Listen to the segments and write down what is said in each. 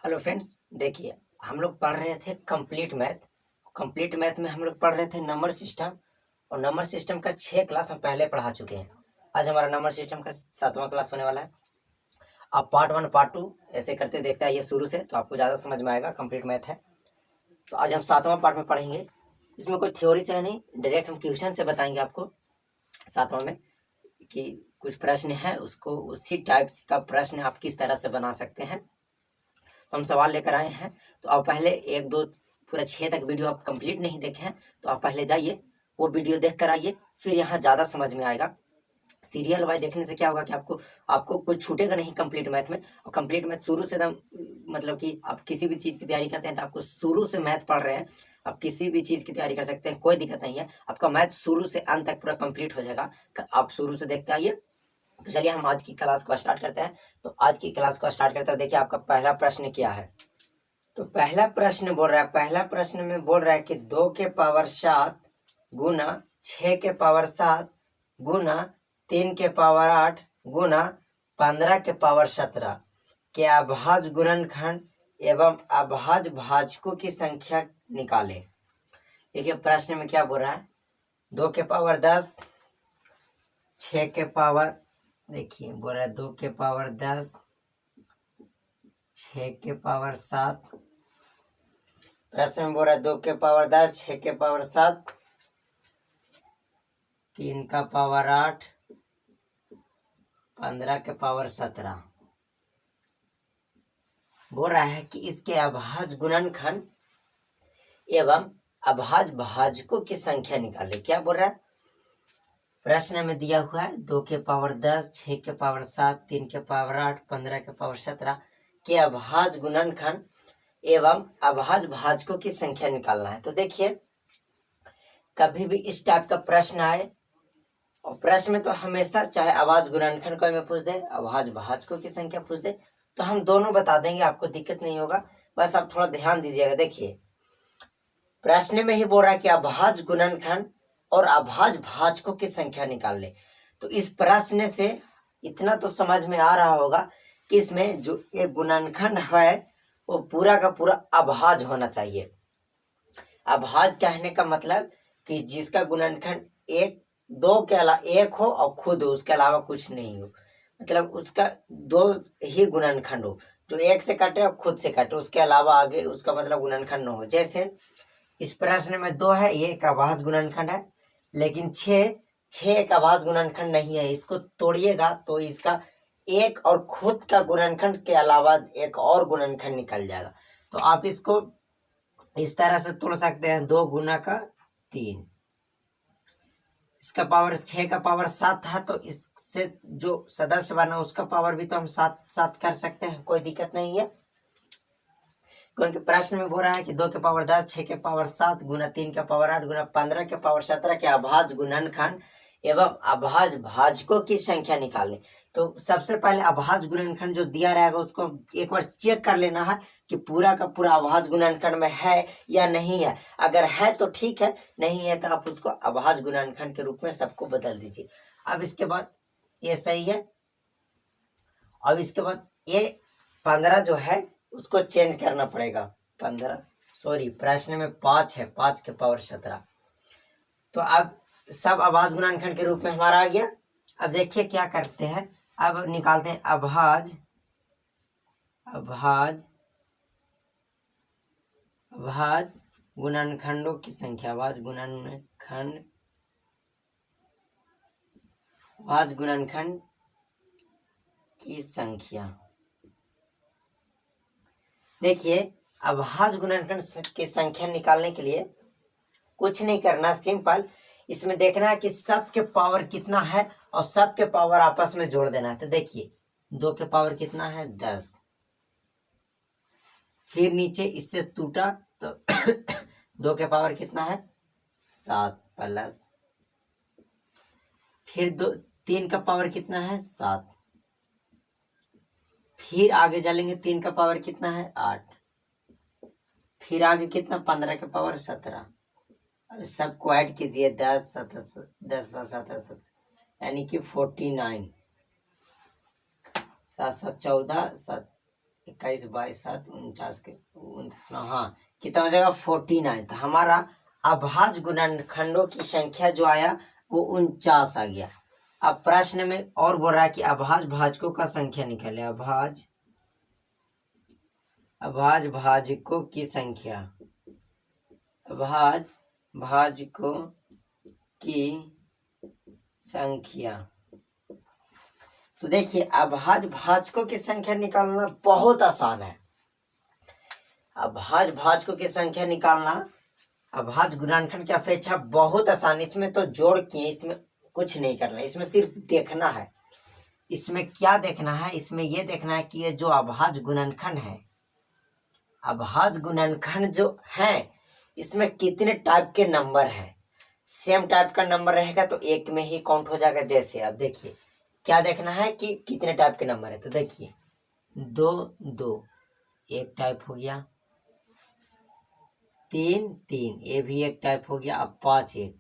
Hello friends, देखिए हम लोग पढ़ रहे थे कंप्लीट मैथ में हम लोग पढ़ रहे थे नंबर सिस्टम। और नंबर सिस्टम का 6 क्लास हम पहले पढ़ा चुके हैं। आज हमारा नंबर सिस्टम का 7वां क्लास होने वाला है। आप पार्ट 1 पार्ट 2 ऐसे करते देखते आइए शुरू से, तो आपको ज़्यादा समझ में आएगा। कंप्लीट मैथ है तो आज हम 7वां पार्ट में पढ़ेंगे। इसमें कोई थ्योरी से है नहीं, डायरेक्ट हम क्वेश्चन से बताएंगे आपको 7वां में कि कुछ प्रश्न है, उसको उसी टाइप का प्रश्न आप किस तरह से बना सकते हैं। तो हम सवाल लेकर आए हैं। तो आप पहले 1 2 पूरा 6 तक वीडियो आप कंप्लीट नहीं देखे हैं तो आप पहले जाइए वो वीडियो देख कर आइए, फिर यहाँ ज़्यादा समझ में आएगा। सीरियल वाइज देखने से क्या होगा कि आपको कुछ छूटेगा नहीं कंप्लीट मैथ में। और कंप्लीट मैथ शुरू से एकदम मतलब कि आप किसी भी चीज़ की तैयारी करते हैं तो आपको शुरू से मैथ पढ़ रहे हैं, आप किसी भी चीज़ की तैयारी कर सकते हैं, कोई दिक्कत नहीं है। आपका मैथ शुरू से अंत तक पूरा कंप्लीट हो जाएगा। आप शुरू से देखते आइए। तो चलिए हम आज की क्लास को स्टार्ट करते हैं। तो आज की क्लास को स्टार्ट करते हैं। देखिए आपका पहला प्रश्न क्या है। तो पहला प्रश्न बोल रहा है, पहला प्रश्न में बोल रहा है कि 2 के पावर 7 गुना 6 के पावर 7 गुना 3 के पावर 8 गुना 15 के पावर 17 के अभाज्य गुणनखंड एवं अभाज्य भाजकों की संख्या निकाले। देखिए प्रश्न में क्या बोल रहा है, 2 के पावर 10, 6 के पावर, देखिए बोल रहा है 2 के पावर 10, 6 के पावर 7। प्रश्न में बोल रहा है 2 के पावर 10, 6 के पावर 7, 3 का पावर 8, 15 के पावर 17। बोल रहा है कि इसके अभाज्य गुणनखंड एवं अभाज्य भाजकों की संख्या निकाले। क्या बोल रहा है, प्रश्न में दिया हुआ है 2 के पावर 10, 6 के पावर 7, 3 के पावर 8, 15 के पावर 17 के अभाज्य गुणनखंड एवं अभाज्य भाजकों की संख्या निकालना है। तो देखिए कभी भी इस टाइप का प्रश्न आए और प्रश्न में तो हमेशा चाहे अभाज्य गुणनखंड कोई में पूछ दे, अभाज्य भाजकों की संख्या पूछ दे, तो हम दोनों बता देंगे, आपको दिक्कत नहीं होगा। बस आप थोड़ा ध्यान दीजिएगा। देखिए प्रश्न में ही बोल रहा है कि अभाज्य गुणनखंड और अभाज्य भाजकों की संख्या निकाल ले। तो इस प्रश्न से इतना तो समझ में आ रहा होगा कि इसमें जो एक गुणनखंड है वो पूरा का पूरा अभाज्य होना चाहिए। अभाज्य कहने का मतलब कि जिसका गुणनखंड 1 2 के अलावा 1 हो और खुद हो, उसके अलावा कुछ नहीं हो, मतलब उसका 2 ही गुणनखंड हो, जो 1 से काटे और खुद से काटे, उसके अलावा आगे उसका मतलब गुणनखंड न हो। जैसे इस प्रश्न में 2 है, ये एक अभाज्य गुणनखंड है, लेकिन 6 एक अभाज्य गुणनखंड नहीं है। इसको तोड़िएगा तो इसका 1 और खुद का गुणनखंड के अलावा एक और गुणनखंड निकल जाएगा। तो आप इसको इस तरह से तोड़ सकते हैं, 2 गुना का 3। इसका पावर 6 का पावर 7 था, तो इससे जो सदस्य बना उसका पावर भी तो हम 7 कर सकते हैं, कोई दिक्कत नहीं है। क्योंकि प्रश्न में बोल रहा है कि 2 के पावर 10, 6 के पावर 7 गुना 3 के पावर 8 गुना 15 के पावर 17 के अभाज्य गुणनखंड एवं अभाज्य भाजकों की संख्या निकालें। तो सबसे पहले अभाज्य गुणनखंड जो दिया रहेगा उसको एक बार चेक कर लेना है कि पूरा का पूरा अभाज्य गुणनखंड में है या नहीं है। अगर है तो ठीक है, नहीं है तो आप उसको अभाज्य गुणनखंड के रूप में सबको बदल दीजिए। अब इसके बाद ये सही है। अब इसके बाद ये 15 जो है उसको चेंज करना पड़ेगा। 15 सॉरी, प्रश्न में 5 है, 5 के पावर 17। तो अब सब अभाज्य गुणनखंड के रूप में हमारा आ गया। अब देखिए क्या करते हैं, अब निकालते हैं अभाज्य गुणनखंडों की संख्या। अभाज्य गुणनखंड की संख्या। देखिए अभाज्य गुणनखंड की संख्या निकालने के लिए कुछ नहीं करना, सिंपल इसमें देखना है कि सब के पावर कितना है और सब के पावर आपस में जोड़ देना है। तो देखिए 2 के पावर कितना है, 10, फिर नीचे इससे टूटा तो 2 के पावर कितना है, 7 प्लस, फिर 3 का पावर कितना है, 7, फिर आगे चलेंगे 3 का पावर कितना है, 8, फिर आगे कितना, 15 के पावर 17। सबको ऐड कीजिए, 10 17 यानी कि 49, 7 7 14 7 21 22 7 49 के 29, हाँ कितना हो जाएगा 49। तो हमारा अभाज्य गुणनखंडों की संख्या जो आया वो 49 आ गया। अब प्रश्न में और बोल रहा है कि अभाज्य भाजकों का संख्या निकाले। अभाज्य भाजकों की संख्या, अभाज्य भाजकों की संख्या। तो देखिए अभाज्य भाजकों की संख्या निकालना बहुत आसान है। अभाज्य भाजकों की संख्या निकालना अभाज्य गुणनखंड की अपेक्षा बहुत आसान। इसमें तो जोड़ किए, इसमें कुछ नहीं करना, इसमें सिर्फ देखना है। इसमें क्या देखना है, इसमें यह देखना है कि ये जो अभाज्य गुणनखंड है, अभाज्य गुणनखंड जो है इसमें कितने टाइप के नंबर है। सेम टाइप का नंबर रहेगा तो एक में ही काउंट हो जाएगा। जैसे अब देखिए क्या देखना है कि कितने टाइप के नंबर है। तो देखिए 2 2 एक टाइप हो गया, 3 3 ये भी एक टाइप हो गया, अब 5 1,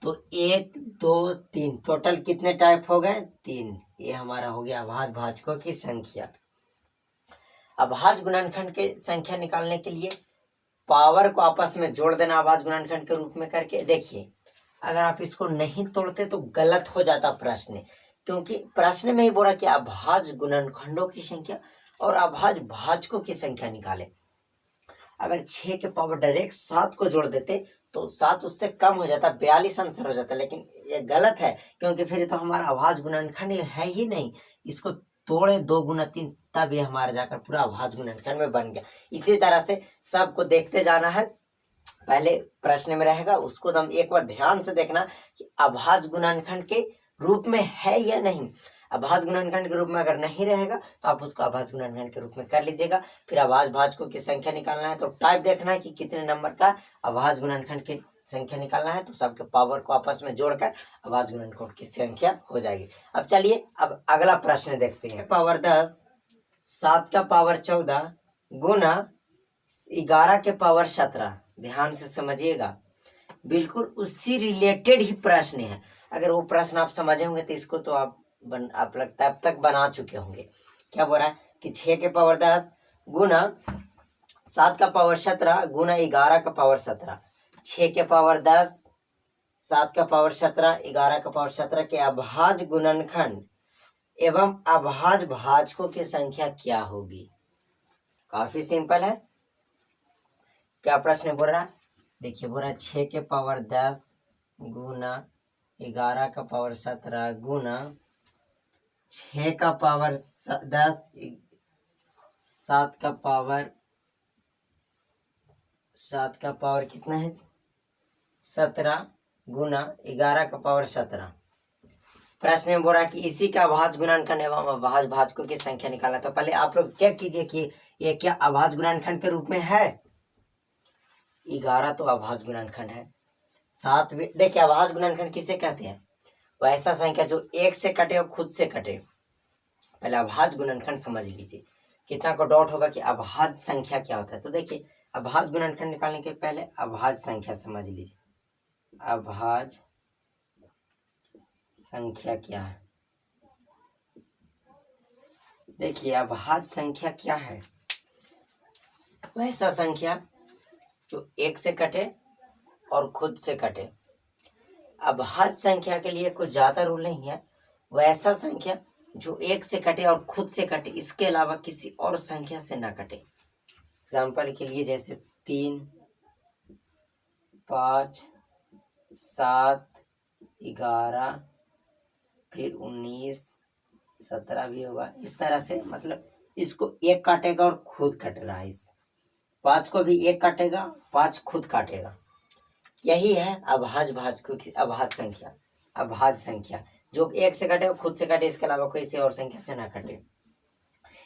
तो 1 2 3 टोटल कितने टाइप हो गए 3। ये हमारा हो गया अभाज्य भाजकों की संख्या। अभाज्य गुणनखंड की संख्या निकालने के लिए पावर को आपस में जोड़ देना अभाज्य गुणनखंड के रूप में करके। देखिए अगर आप इसको नहीं तोड़ते तो गलत हो जाता प्रश्न, क्योंकि प्रश्न में ही बोला कि अभाज्य गुणनखंडों की संख्या और अभाज्य भाजकों की संख्या निकाले। अगर 6 के पावर डायरेक्ट 7 को जोड़ देते तो 7 उससे कम हो जाता, 42 आंसर हो जाता। लेकिन ये गलत है, क्योंकि फिर तो हमारा अभाज्य गुणनखंड है ही नहीं। इसको तोड़े 2 गुना 3 तब ये हमारा जाकर पूरा अभाज्य गुणनखंड में बन गया। इसी तरह से सबको देखते जाना है। पहले प्रश्न में रहेगा उसको हम एक बार ध्यान से देखना कि अभाज्य गुणनखंड के रूप में है या नहीं। अभाज्य गुणनखंड के रूप में अगर नहीं रहेगा तो आप उसको अभाज्य गुणनखंड के रूप में कर लीजिएगा। फिर अभाज्य भाजकों की संख्या निकालना है तो टाइप देखना है कि कितने नंबर का अभाज्य गुणनखंड की संख्या निकालना है। तो सबके पावर को आपस में जोड़कर अभाज्य गुणनखंड की संख्या हो जाएगी। अब चलिए अब अगला प्रश्न देखते हैं। पावर 10 7 का पावर 14 गुना 11 के पावर 17। ध्यान से समझिएगा, बिल्कुल उसी रिलेटेड ही प्रश्न है। अगर वो प्रश्न आप समझे होंगे तो इसको तो आप लगता है अब तक बना चुके होंगे। क्या बोल रहा है कि 6 के पावर 10 गुना 7 का पावर 17 गुना 11 का पावर 17। 6 के पावर 10 7 का पावर 17 11 का पावर 17 के अभाज्य गुणनखंड एवं अभाज्य भाजकों की संख्या क्या होगी। काफी सिंपल है। क्या प्रश्न बोल रहा है, देखिए बोल रहा है 6 के पावर 10 गुना 11 का पावर 17 गुना 6 का पावर 10 7 का पावर कितना है 17 गुना 11 का पावर 17। प्रश्न में बोल रहा है कि इसी का अभाज्य गुणनखंड एवं अभाज्य भाजकों की संख्या निकालना। तो पहले आप लोग चेक कीजिए कि ये क्या अभाज्य गुणनखंड के रूप में है। 11 तो अभाज्य गुणनखंड है। 7 भी देखिए अभाज्य गुणनखंड किसे कहते हैं, वैसा संख्या जो एक से कटे और खुद से कटे। पहले अभाज्य गुणनखंड समझ लीजिए। कितना को डाउट होगा कि अभाज्य संख्या क्या होता है। तो देखिए अभाज्य गुणनखंड निकालने के पहले अभाज्य संख्या समझ लीजिए। अभाज्य संख्या क्या है, देखिए अभाज्य संख्या क्या है, वैसा संख्या जो एक से कटे और खुद से कटे। अभाज्य संख्या के लिए कुछ ज्यादा रूल नहीं है। वैसा संख्या जो एक से कटे और खुद से कटे, इसके अलावा किसी और संख्या से ना कटे। एग्जाम्पल के लिए जैसे 3 5 7 11 फिर 19 17 भी होगा। इस तरह से मतलब इसको एक काटेगा और खुद कट रहा है। इस 5 को भी एक काटेगा, 5 खुद काटेगा। यही है अभाज्य भाजकों की अभाज्य संख्या। अभाज्य संख्या जो एक से कटे और खुद से कटे, इसके अलावा किसी और संख्या से ना कटे।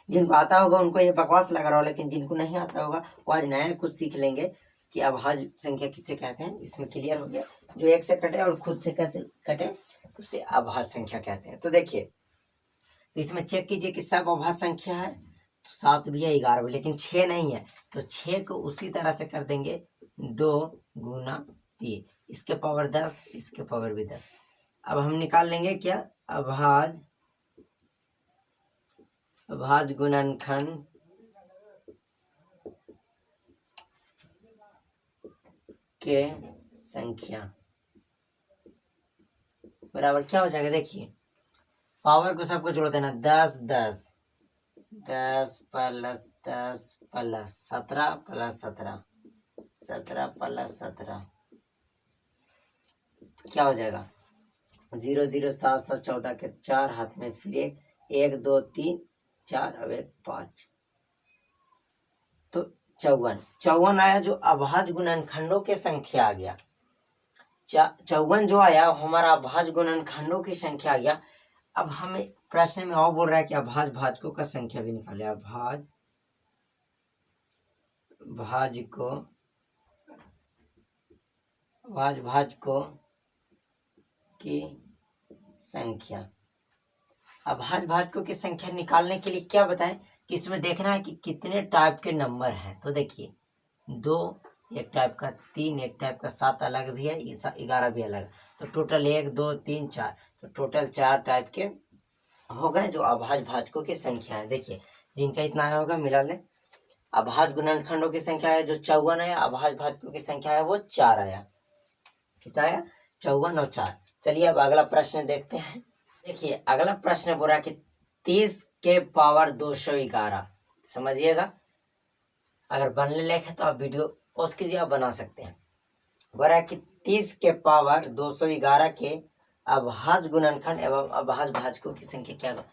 जिनको आता होगा उनको ये बकवास लग रहा हो, लेकिन जिनको नहीं आता होगा वो आज नया कुछ सीख लेंगे कि अभाज्य संख्या किसे कहते हैं। इसमें क्लियर हो गया। जो एक से कटे और खुद से कैसे कटे उसे अभाज्य संख्या कहते हैं। तो देखिए इसमें चेक कीजिए कि सब अभाज्य संख्या है। 7 भी है 11 भी, लेकिन 6 नहीं है। तो 6 को उसी तरह से कर देंगे 2 गुना 3, इसके पावर 10 इसके पावर भी 10। अब हम निकाल लेंगे क्या अभाज्य गुणनखंड के संख्या बराबर क्या हो जाएगा, देखिए पावर को सबको जोड़ देना, 10 10 10 प्लस 10 प्लस 17 प्लस 17 17 प्लस 17 क्या हो जाएगा, 0 0 7 7 14 के 4 हाथ में, फिर 1 2 3 4 अब 1 5 तो 54 आया, जो अभाज्य गुणनखंडों के संख्या आ गया। 54 जो आया हमारा अभाज्य गुणनखंडों की संख्या आ गया। अब हमें प्रश्न में और बोल रहा है कि अभाज्य भाजकों का संख्या भी निकाले। अभाज्य भाजकों की संख्या। अभाज्य भाजकों की संख्या निकालने के लिए क्या बताएं कि इसमें देखना है कि कितने टाइप के नंबर हैं। तो देखिए 2 एक टाइप का, 3 एक टाइप का, 7 अलग भी है, 11 भी अलग। तो टोटल 1 2 3 4, तो टोटल 4 टाइप के हो गए जो अभाज्य भाजकों की संख्या है। देखिए जिनका इतना आया होगा मिला ले। अभाज्य गुणनखंडों की संख्या है जो 54 आया, अभाज्य भाजकों की संख्या है वो 4 आया। कितना आया, 54 और 4। चलिए अब अगला प्रश्न देखते हैं। देखिए अगला प्रश्न बोल रहा है कि 30 के पावर 211। समझिएगा, अगर बनने लायक है तो आप वीडियो पॉज कीजिए, आप बना सकते हैं। बोल रहा है कि 30 के पावर 211 के अभाज्य गुणनखंड एवं अभाज्य भाजकों की संख्या क्या।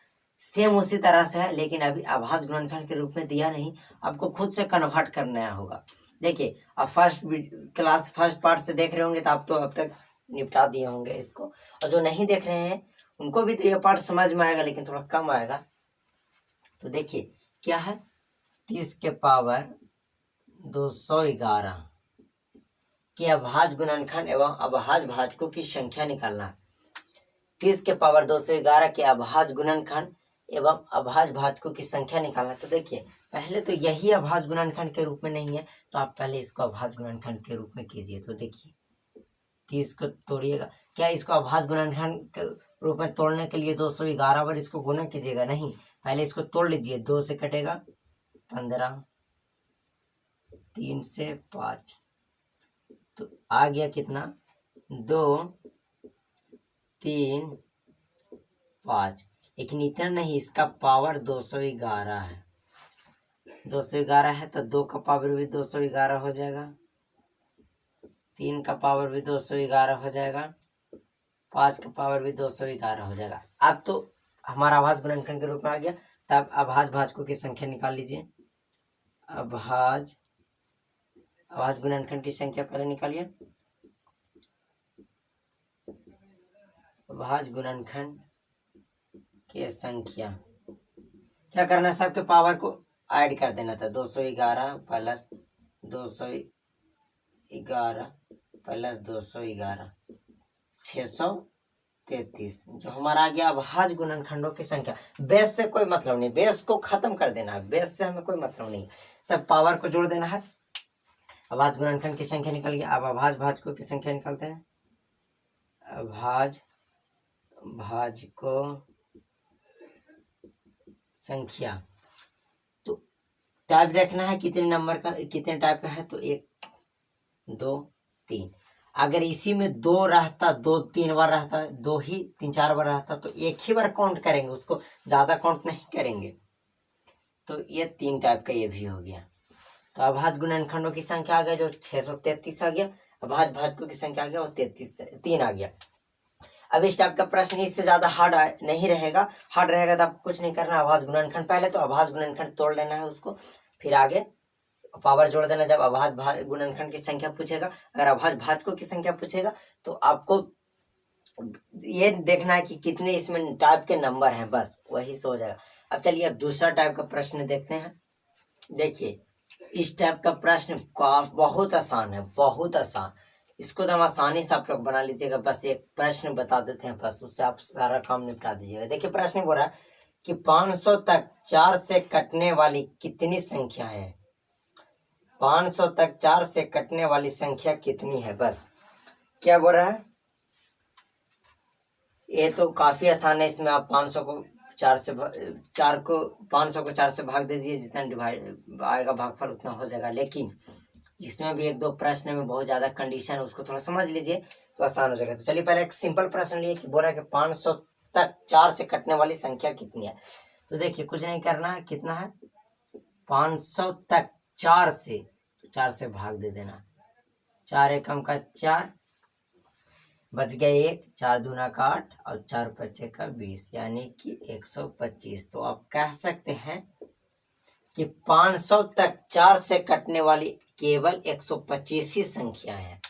सेम उसी तरह से है, लेकिन अभी अभाज्य गुणनखंड के रूप में दिया नहीं, आपको खुद से कन्वर्ट करना होगा। देखिए अब फर्स्ट पार्ट से देख रहे होंगे तो आप तो अब तक निपटा दिए होंगे इसको, और जो नहीं देख रहे हैं उनको भी तो यह पार्ट समझ में आएगा, लेकिन थोड़ा कम आएगा। तो देखिए क्या है, 30 के पावर 211 के अभाज्य गुणनखंड एवं अभाज्य भाजकों की संख्या निकालना है। 30 के पावर 211 के अभाज्य गुणनखंड एवं अभाज्य भाजकों की संख्या निकालना। तो देखिए पहले तो यही अभाज्य गुणनखंड के रूप में नहीं है, तो आप पहले इसको अभाज्य गुणनखंड के रूप में कीजिए। तो देखिए 30 को तोड़िएगा, क्या इसको अभाज्य गुणनखंड के रूप में तोड़ने के लिए 211 बार इसको गुना कीजिएगा, नहीं, पहले इसको तोड़ लीजिए। 2 से कटेगा 15, 3 से 5, तो आ गया कितना, 2 3 5। लेकिन इतना नहीं, इसका पावर 211 है। 211 है तो 2 का पावर भी 211 हो जाएगा, 3 का पावर भी 211 हो जाएगा, 5 का पावर भी 211 हो जाएगा। अब तो हमारा अभाज्य गुणनखंड के रूप में आ गया। तब अभाज्य भाजकों की संख्या निकाल लीजिए। अभाज्य गुणनखंड की संख्या पहले निकालिए। अभाज्य गुणनखंड की संख्या क्या करना है, सबके पावर को ऐड कर देना था। 211 प्लस 211 प्लस 211 633, जो हमारा आ गया अभाज्य गुणनखंडों की संख्या। बेस से कोई मतलब नहीं, बेस को खत्म कर देना है, बेस से हमें कोई मतलब नहीं, सब पावर को जोड़ देना है। अभाज्य गुणनखंड की संख्या निकल गई। अब अभाज्य भाजकों की संख्या निकालते हैं। अभाज्य भाजकों संख्या, तो टाइप देखना है कितने नंबर का, कितने टाइप का है। तो 1 2 3, अगर इसी में 2 रहता, 2 3 बार रहता, 2 ही 3 4 बार रहता तो एक ही बार काउंट करेंगे, उसको ज़्यादा काउंट नहीं करेंगे। तो ये 3 टाइप का ये भी हो गया। तो अभाज्य गुणनखंडों की संख्या आ गया जो 633 आ गया, अभाज्य भाजकों की संख्या आ गया वो 3 आ गया। अब इस टाइप का प्रश्न इससे ज़्यादा हार्ड नहीं रहेगा। हार्ड रहेगा तो आपको कुछ नहीं करना, अभाज्य गुणनखंड पहले तो अभाज्य गुणनखंड तोड़ लेना है उसको, फिर आगे पावर जोड़ देना। जब अभाज्य गुणनखंड की संख्या पूछेगा, अगर अभाज्य भाजकों की संख्या पूछेगा तो आपको ये देखना है कि कितने इसमें टाइप के नंबर हैं, बस वही से हो जाएगा। अब चलिए अब दूसरा टाइप का प्रश्न देखते हैं। देखिए इस टाइप का प्रश्न बहुत आसान है, बहुत आसान। इसको तो हम आसानी से आप लोग बना लीजिएगा, बस एक प्रश्न बता देते हैं, बस उससे आप सारा काम निपटा दीजिएगा। देखिए प्रश्न बोल रहा है कि 500 तक 4 से कटने वाली कितनी संख्या है। 500 तक 4 से कटने वाली संख्या कितनी है, बस क्या बोल रहा है। ये तो काफी आसान है, इसमें आप 500 को 4 से 4 को 500 को 4 से भाग दीजिए, जितना डिवाइड आएगा भागफल उतना हो जाएगा। लेकिन इसमें भी एक दो प्रश्न में बहुत ज्यादा कंडीशन है, उसको थोड़ा समझ लीजिए तो आसान हो जाएगा। तो चलिए पहले एक सिंपल प्रश्न लिए कि बोल रहा है कि 500 तक 4 से कटने वाली संख्या कितनी है। तो देखिए कुछ नहीं करना है, कितना है 500 तक 4 से, तो 4 से भाग दे देना, 4 एकम का 4, बच गया 1, 4 दूना का 8 और 4 पचे का 20, यानी कि 125। तो आप कह सकते हैं कि 500 तक 4 से कटने वाली केवल 125 ही संख्या है,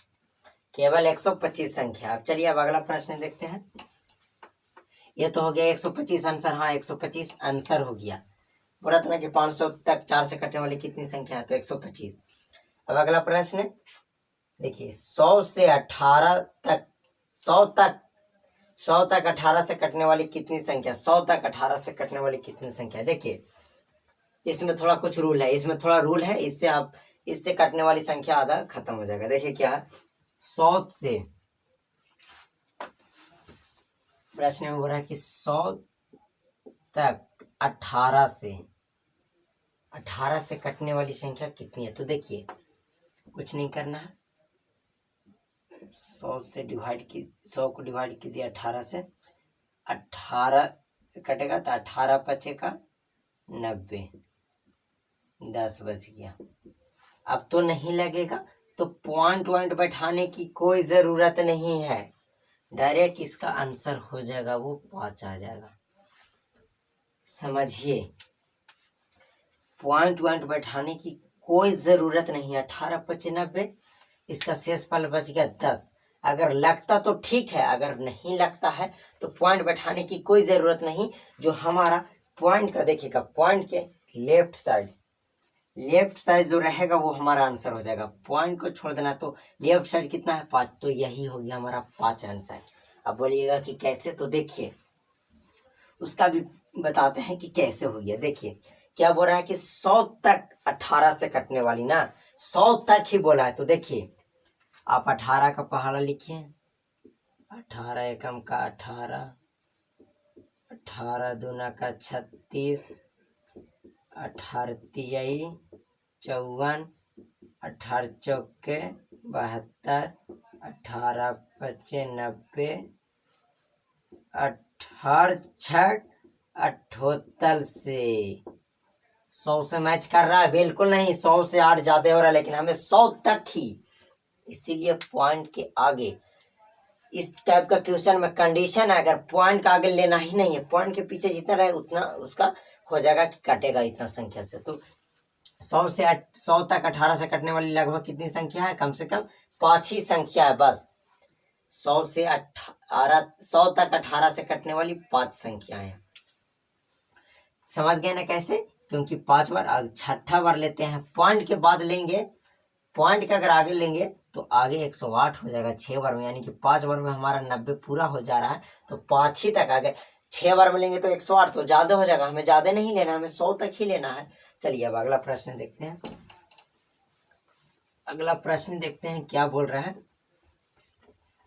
केवल 125 संख्या। अब चलिए अब अगला प्रश्न देखते हैं। ये तो हो गया 125 आंसर, हाँ 125 आंसर हो गया। बोला था ना कि 500 तक 4 से कटने वाली कितनी संख्या है, तो 125। अब अगला प्रश्न देखिए 100 से 18 तक 100 तक 18 से कटने वाली कितनी संख्या, 100 तक 18 से कटने वाली कितनी संख्या। देखिए इसमें थोड़ा कुछ रूल है, इसमें थोड़ा रूल है, इससे आप इससे कटने वाली संख्या आधा खत्म हो जाएगा। देखिए क्या है, 100 से, प्रश्न में बोल रहा है कि 100 तक 18 से कटने वाली संख्या कितनी है। तो देखिए कुछ नहीं करना है, 100 को डिवाइड कीजिए 18 से, 18 कटेगा तो 18 पचे का 90, 10 बच गया। अब तो नहीं लगेगा, तो पॉइंट बैठाने की कोई ज़रूरत नहीं है, डायरेक्ट इसका आंसर हो जाएगा, वो 5 आ जाएगा। समझिए पॉइंट बैठाने की कोई ज़रूरत नहीं है। 18 पचे 90, इसका शेषफल बच गया 10। अगर लगता तो ठीक है, अगर नहीं लगता है तो पॉइंट बैठाने की कोई ज़रूरत नहीं। जो हमारा पॉइंट का देखिएगा, पॉइंट के लेफ्ट साइड जो रहेगा वो हमारा आंसर हो जाएगा। पॉइंट को छोड़ देना, तो लेफ्ट साइड कितना है 5, तो यही हो गया हमारा 5 आंसर। अब बोलिएगा कि कैसे, तो देखिए उसका भी बताते हैं कि कैसे हो गया। देखिए क्या बोल रहा है कि 100 तक 18 से कटने वाली ना, 100 तक ही बोला है। तो देखिए आप 18 का पहाड़ा लिखिए, 18 एकम का 18, 18 दूना का 36, 18 तियाई 54, 18 चौके 72, 18 पचे 90, 18 छक 78 से 100 से मैच कर रहा है, बिल्कुल नहीं, 100 से 8 ज्यादा हो रहा है, लेकिन हमें 100 तक ही, इसीलिए पॉइंट के आगे इस टाइप का क्वेश्चन में कंडीशन है, अगर पॉइंट का आगे लेना ही नहीं है, पॉइंट के पीछे जितना रहे उतना उसका हो जाएगा कि कटेगा इतना संख्या से। तो 100 तक 18 से कटने वाली लगभग कितनी संख्या है, कम से कम 5 ही संख्या है बस। 100 तक 18 से कटने वाली 5 संख्या है। समझ गए ना कैसे, क्योंकि 5 बार, छठा बार लेते हैं, पॉइंट के बाद लेंगे, पॉइंट के अगर आगे लेंगे तो आगे 108 हो जाएगा 6 बार में, यानी कि 5 बार में हमारा 90 पूरा हो जा रहा है, तो 5 ही तक आगे 6 बार में लेंगे तो 108, तो ज़्यादा हो जाएगा, हमें ज़्यादा नहीं लेना, हमें 100 तक ही लेना है। चलिए अब अगला प्रश्न देखते हैं। अगला प्रश्न देखते हैं क्या बोल रहा है।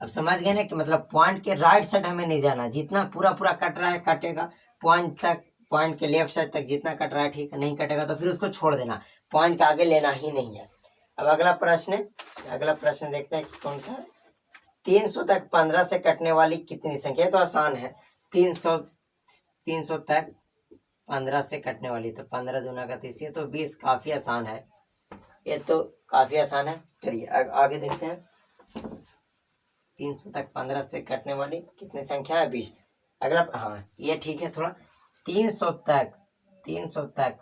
अब समझ गए ना कि मतलब पॉइंट के राइट साइड हमें नहीं जाना, जितना पूरा कट रहा है कटेगा, पॉइंट तक, पॉइंट के लेफ्ट साइड तक जितना कट रहा है ठीक है, नहीं कटेगा तो फिर उसको छोड़ देना, पॉइंट के आगे लेना ही नहीं है। अब अगला प्रश्न देखते हैं कौन सा है। 300 तक 15 से कटने वाली कितनी संख्या, तो आसान है, 300 तक 15 से कटने वाली, तो 15 दूना का 30, तो 20, काफी आसान है, ये तो काफी आसान है। चलिए आगे देखते हैं। 300 तक 15 से कटने वाली कितनी संख्या है, 20। अगला, हाँ ये ठीक है थोड़ा। 300 तक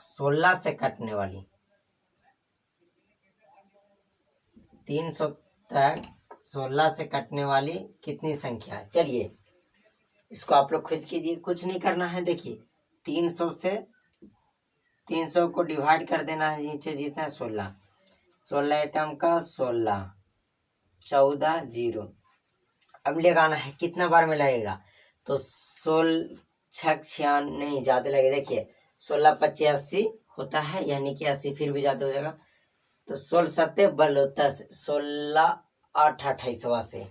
16 से कटने वाली, 300 तक 16 से कटने वाली कितनी संख्या है। चलिए इसको आप लोग खुद कीजिए, कुछ नहीं करना है। देखिए 300 से 300 को डिवाइड कर देना है, नीचे जितना 16 एकम का 16, 14 0। अब लगाना है कितना बार में लगेगा, तो 16 6 96, नहीं ज़्यादा लगेगा। देखिए 16 25 80 होता है, यानी कि 80 फिर भी ज़्यादा हो जाएगा, तो 16 7 72, 16 8 28वां से।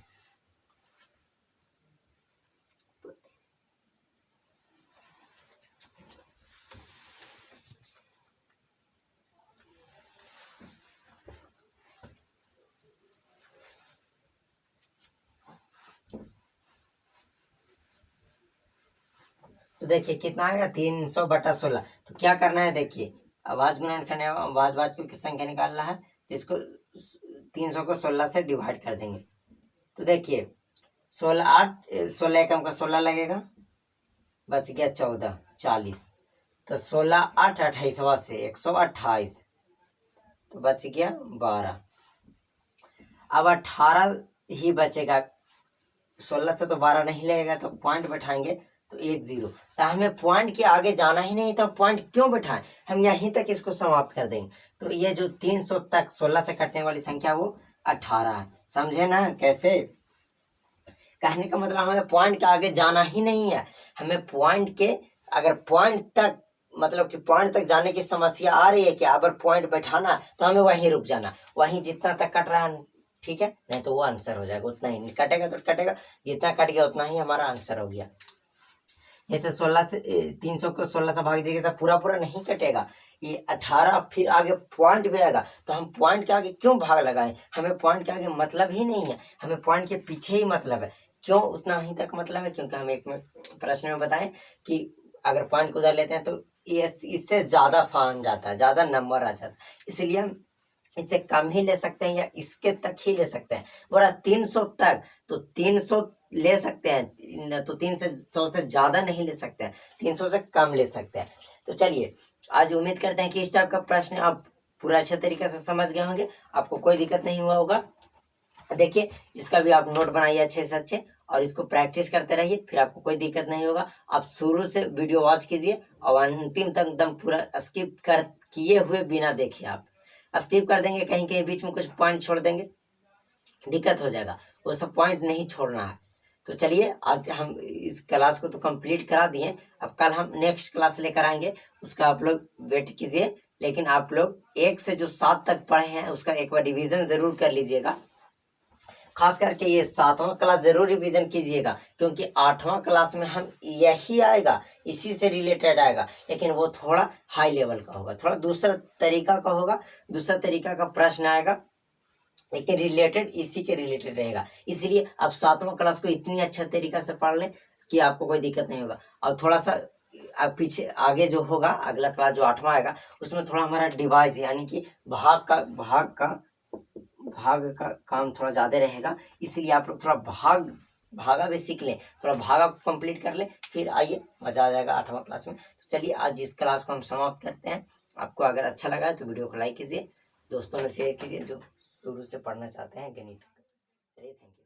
तो देखिए कितना आएगा 300/16। तो क्या करना है, देखिए अभाज्य गुणन करने अभाज्य भाजकों की संख्या निकालना है, इसको 300 को 16 से डिवाइड कर देंगे। तो देखिए 16 एकम का 16 लगेगा, बच गया 14 40। तो 16 8 28वां से 128, तो बच गया 12। अब 18 ही बचेगा, 16 से तो 12 नहीं लगेगा, तो पॉइंट बैठाएंगे तो 10। तो हमें पॉइंट के आगे जाना ही नहीं था, पॉइंट क्यों बैठाएं, हम यहीं तक इसको समाप्त कर देंगे। तो ये जो 300 तक 16 से कटने वाली संख्या वो 18 है। समझे ना कैसे? कहने का मतलब हमें पॉइंट के आगे जाना ही नहीं है, हमें पॉइंट के, अगर पॉइंट तक मतलब कि पॉइंट तक जाने की समस्या आ रही है कि अगर पॉइंट बैठाना तो हमें वहीं रुक जाना, वहीं जितना तक कट रहा है, ठीक है, नहीं तो वो आंसर हो जाएगा, उतना ही कटेगा तो कटेगा, जितना कट गया उतना ही हमारा आंसर हो गया। जैसे 16 से 300 को 16 से भाग देंगे तो पूरा पूरा नहीं कटेगा, ये 18 फिर आगे पॉइंट भी आएगा, तो हम पॉइंट के आगे क्यों भाग लगाएं, हमें पॉइंट के आगे मतलब ही नहीं है, हमें पॉइंट के पीछे ही मतलब है। क्यों उतना ही तक मतलब है, क्योंकि हम एक प्रश्न में बताएं कि अगर पॉइंट को उधर लेते हैं तो ये इससे ज़्यादा फान जाता है, ज़्यादा नंबर आ जाता है, इसलिए हम इससे कम ही ले सकते हैं या इसके तक ही ले सकते हैं। बोला 300 तक, तो 300 ले सकते हैं, तो 300 से ज़्यादा नहीं ले सकते हैं, 300 से कम ले सकते हैं। तो चलिए आज उम्मीद करते हैं कि इस टाइप का प्रश्न आप पूरा अच्छे तरीके से समझ गए होंगे, आपको कोई दिक्कत नहीं हुआ होगा। देखिए इसका भी आप नोट बनाइए अच्छे से अच्छे, और इसको प्रैक्टिस करते रहिए, फिर आपको कोई दिक्कत नहीं होगा। आप शुरू से वीडियो वॉच कीजिए और अंतिम तक एकदम पूरा स्किप कर किए हुए बिना देखिए। आप स्किप कर देंगे, कहीं कहीं बीच में कुछ पॉइंट छोड़ देंगे, दिक्कत हो जाएगा, वो सब पॉइंट नहीं छोड़ना है। तो चलिए आज हम इस क्लास को तो कंप्लीट करा दिए, अब कल हम नेक्स्ट क्लास लेकर आएंगे, उसका आप लोग वेट कीजिए। लेकिन आप लोग 1 से जो 7 तक पढ़े हैं उसका एक बार रिवीजन ज़रूर कर लीजिएगा, खास करके ये 7वां क्लास जरूर रिवीजन कीजिएगा, क्योंकि 8वां क्लास में हम यही आएगा, इसी से रिलेटेड आएगा, लेकिन वो थोड़ा हाई लेवल का होगा, थोड़ा दूसरा तरीका का होगा, दूसरा तरीका का प्रश्न आएगा, लेकिन रिलेटेड इसी के रिलेटेड रहेगा। इसलिए आप 7वां क्लास को इतनी अच्छा तरीका से पढ़ लें कि आपको कोई दिक्कत नहीं होगा। और थोड़ा सा पीछे आगे जो होगा अगला क्लास जो 8वां आएगा, उसमें थोड़ा हमारा डिवाइस यानी कि भाग का काम थोड़ा ज़्यादा रहेगा, इसलिए आप लोग थोड़ा भागा भी सीख लें, थोड़ा भागा कंप्लीट कर लें, फिर आइए मज़ा आ जाएगा 8वां क्लास में। तो चलिए आज इस क्लास को हम समाप्त करते हैं। आपको अगर अच्छा लगा है तो वीडियो को लाइक कीजिए, दोस्तों में शेयर कीजिए जो शुरू से पढ़ना चाहते हैं गणित। चलिए थैंक यू।